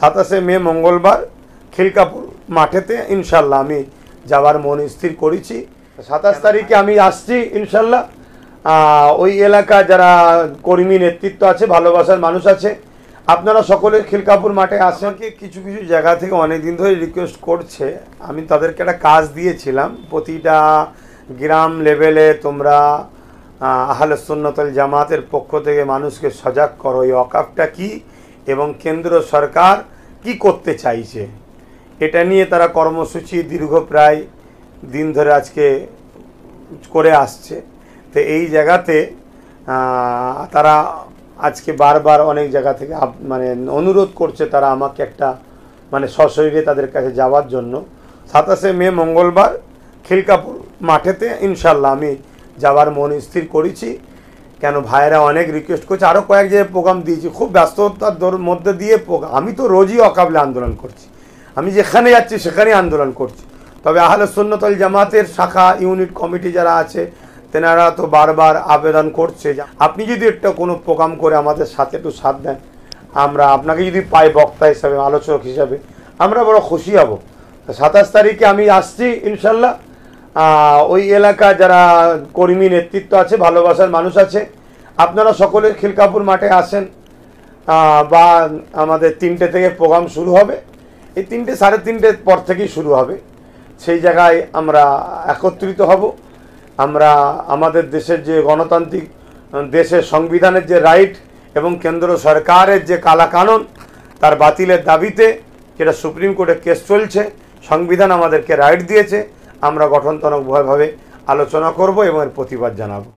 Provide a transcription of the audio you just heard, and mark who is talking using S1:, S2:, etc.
S1: 27শে মে মঙ্গলবার খিলকাপুর মাঠেতে ইনশাল্লাহ আমি যাবার মন স্থির করেছি। 27 তারিখে আমি আসছি ইনশাল্লাহ। ওই এলাকা যারা কর্মী নেতৃত্ব আছে, ভালোবাসার মানুষ আছে, আপনারা সকলে খিলকাপুর মাঠে আসেন। কিছু কিছু জায়গা থেকে অনেক দিন ধরে রিকোয়েস্ট করছে, আমি তাদেরকে একটা কাজ দিয়েছিলাম, প্রতিটা গ্রাম লেভেলে তোমরা আহলে সুন্নাত ওয়াল জামাতের পক্ষ থেকে মানুষকে সজাগ করো এই ওয়াকফটা কি এবং কেন্দ্র সরকার কি করতে চাইছে, এটা নিয়ে তারা কর্মসূচি দীর্ঘ প্রায় দিন ধরে আজকে করে আসছে। তো এই জায়গাতে তারা আজকে বারবার অনেক জায়গা থেকে মানে অনুরোধ করছে তারা আমাকে একটা মানে সশরীরে তাদের কাছে যাওয়ার জন্য। 27শে মে মঙ্গলবার খিলকাপুর মাঠেতে ইনশাল্লাহ আমি যাওয়ার মন স্থির করেছি। কেন ভাইয়েরা অনেক রিকোয়েস্ট করছে, আরও কয়েক জায়গায় প্রোগ্রাম দিয়েছি, খুব ব্যস্ততার মধ্যে দিয়ে প্রোগ্রাম। আমি তো রোজই অকাবলে আন্দোলন করছি, আমি যেখানে যাচ্ছি সেখানেই আন্দোলন করছি। তবে আহলে সুন্নাত ওয়াল জামাতের শাখা ইউনিট কমিটি যারা আছে তেনারা তো বারবার আবেদন করছে, আপনি যদি একটা কোনো প্রোগ্রাম করে আমাদের সাথে একটু সাথ দেন, আমরা আপনাকে যদি পাই বক্তা হিসাবে, আলোচক হিসাবে, আমরা বড় খুশি হব। 27 তারিখে আমি আসছি ইনশাল্লাহ। ওই এলাকা যারা কর্মী নেতৃত্ব আছে, ভালোবাসার মানুষ আছে, আপনারা সকলে খিলকাপুর মাঠে আসেন। বা আমাদের 3টে থেকে প্রোগ্রাম শুরু হবে, এই 3টে সাড়ে 3টের পর থেকেই শুরু হবে। সেই জায়গায় আমরা একত্রিত হব। আমরা আমাদের দেশের যে গণতান্ত্রিক দেশের সংবিধানের যে রাইট এবং কেন্দ্র সরকারের যে কালাকানুন তার বাতিলের দাবিতে, যেটা সুপ্রিম কোর্টে কেস চলছে, সংবিধান আমাদেরকে রাইট দিয়েছে, আমরা গঠনতন্ত্রভাবে আলোচনা করব এবং এর প্রতিবাদ জানাবো।